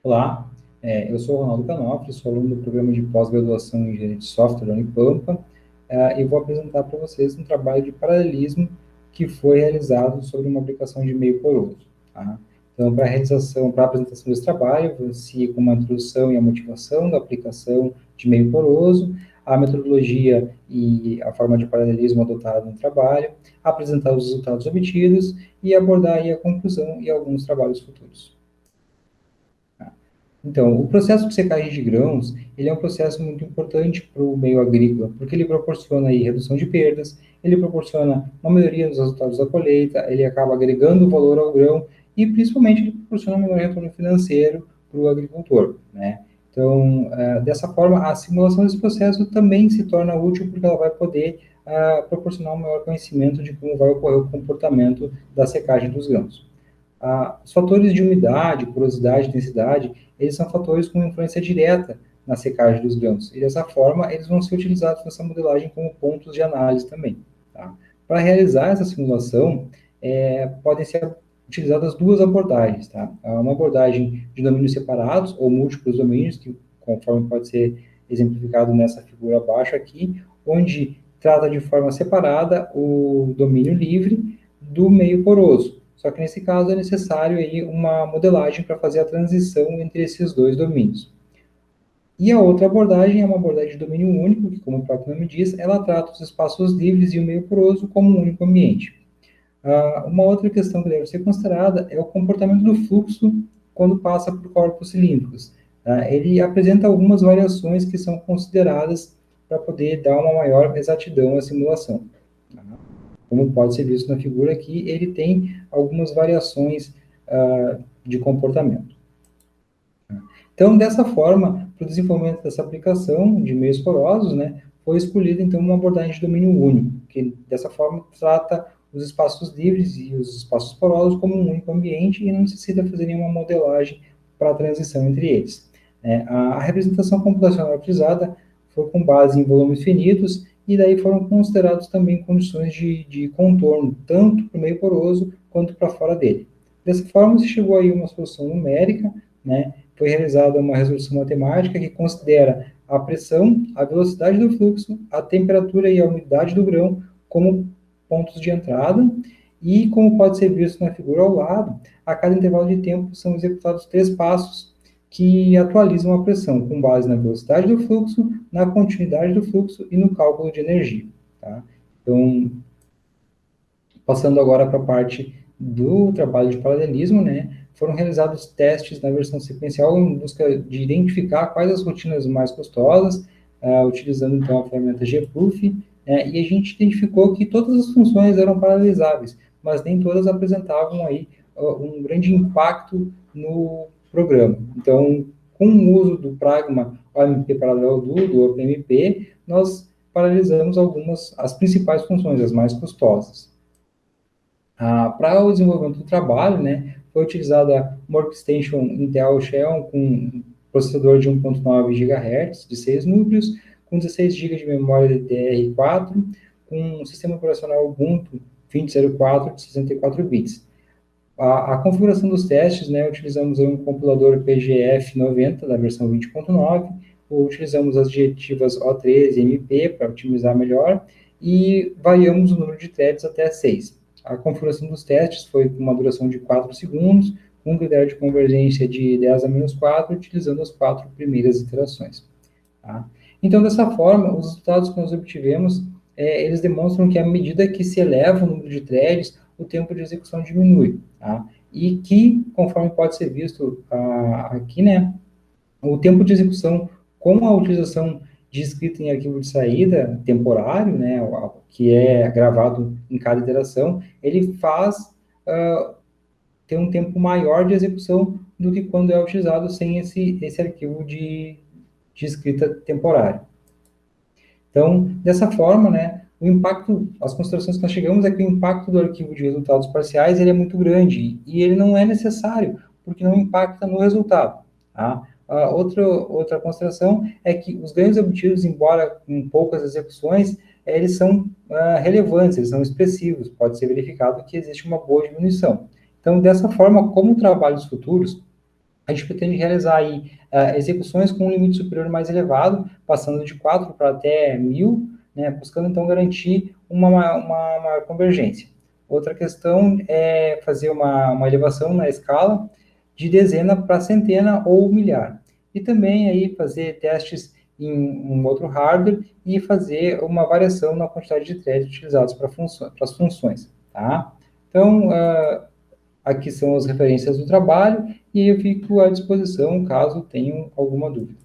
Olá, eu sou o Ronaldo Canofri, sou aluno do programa de pós-graduação em Engenharia de Software da Unipampa, e vou apresentar para vocês um trabalho de paralelismo que foi realizado sobre uma aplicação de meio poroso. Tá? Então, para a apresentação desse trabalho, eu sigo uma introdução e a motivação da aplicação de meio poroso, a metodologia e a forma de paralelismo adotada no trabalho, apresentar os resultados obtidos e abordar aí a conclusão e alguns trabalhos futuros. Então, o processo de secagem de grãos, ele é um processo muito importante para o meio agrícola, porque ele proporciona aí redução de perdas, ele proporciona uma melhoria nos resultados da colheita, ele acaba agregando valor ao grão e, principalmente, ele proporciona um melhor retorno financeiro para o agricultor, né? Então, dessa forma, a simulação desse processo também se torna útil porque ela vai poder proporcionar um maior conhecimento de como vai ocorrer o comportamento da secagem dos grãos. Os fatores de umidade, porosidade, densidade, eles são fatores com influência direta na secagem dos grãos. E dessa forma, eles vão ser utilizados nessa modelagem como pontos de análise também. Tá? Para realizar essa simulação, podem ser utilizadas duas abordagens. Tá? Uma abordagem de domínios separados, ou múltiplos domínios, que conforme pode ser exemplificado nessa figura abaixo aqui, onde trata de forma separada o domínio livre do meio poroso. Só que nesse caso é necessário aí uma modelagem para fazer a transição entre esses dois domínios. E a outra abordagem é uma abordagem de domínio único, que, como o próprio nome diz, ela trata os espaços livres e o meio poroso como um único ambiente. Uma outra questão que deve ser considerada é o comportamento do fluxo quando passa por corpos cilíndricos. Ele apresenta algumas variações que são consideradas para poder dar uma maior exatidão à simulação. Como pode ser visto na figura aqui, ele tem algumas variações de comportamento. Então, dessa forma, para o desenvolvimento dessa aplicação de meios porosos, né, foi escolhida então uma abordagem de domínio único, que dessa forma trata os espaços livres e os espaços porosos como um único ambiente e não necessita fazer nenhuma modelagem para a transição entre eles. A representação computacional utilizada foi com base em volumes finitos e daí foram considerados também condições de contorno, tanto para o meio poroso quanto para fora dele. Dessa forma, se chegou aí uma solução numérica, né? Foi realizada uma resolução matemática que considera a pressão, a velocidade do fluxo, a temperatura e a umidade do grão como pontos de entrada, e como pode ser visto na figura ao lado, a cada intervalo de tempo são executados 3 passos que atualizam a pressão, com base na velocidade do fluxo, na continuidade do fluxo e no cálculo de energia. Tá? Então, passando agora para a parte do trabalho de paralelismo, né, foram realizados testes na versão sequencial em busca de identificar quais as rotinas mais custosas, utilizando então a ferramenta gproof, e a gente identificou que todas as funções eram paralelizáveis, mas nem todas apresentavam aí um grande impacto no programa. Então, com o uso do Pragma OMP Paralelo do OPMP, nós paralisamos as principais funções, as mais custosas. Para o desenvolvimento do trabalho, né, foi utilizada uma workstation Intel Xeon com processador de 1.9 GHz, de 6 núcleos, com 16 GB de memória DDR4, com um sistema operacional Ubuntu 20.04 de 64 bits. A configuração dos testes, né, utilizamos um compilador PGF90 da versão 20.9, utilizamos as diretivas O13 e MP para otimizar melhor, e variamos o número de threads até 6. A configuração dos testes foi com uma duração de 4 segundos, com um critério de convergência de 10 a menos 4, utilizando as 4 primeiras iterações. Tá? Então, dessa forma, os resultados que nós obtivemos, eles demonstram que à medida que se eleva o número de threads, o tempo de execução diminui. Tá? E que, conforme pode ser visto aqui, né, o tempo de execução com a utilização de escrita em arquivo de saída temporário, né, que é gravado em cada iteração, ele faz ter um tempo maior de execução do que quando é utilizado sem esse arquivo de escrita temporária. Então, dessa forma, né, o impacto, as considerações que nós chegamos é que o impacto do arquivo de resultados parciais ele é muito grande e ele não é necessário, porque não impacta no resultado. Tá? Outra consideração é que os ganhos obtidos, embora com poucas execuções, eles são relevantes, eles são expressivos, pode ser verificado que existe uma boa diminuição. Então, dessa forma, como trabalhos futuros, a gente pretende realizar aí execuções com um limite superior mais elevado, passando de 4 para até 1.000, né, buscando então garantir uma convergência. Outra questão é fazer uma elevação na escala de dezena para centena ou milhar. E também aí fazer testes em um outro hardware e fazer uma variação na quantidade de threads utilizados para as funções. Tá? Então, aqui são as referências do trabalho e eu fico à disposição caso tenham alguma dúvida.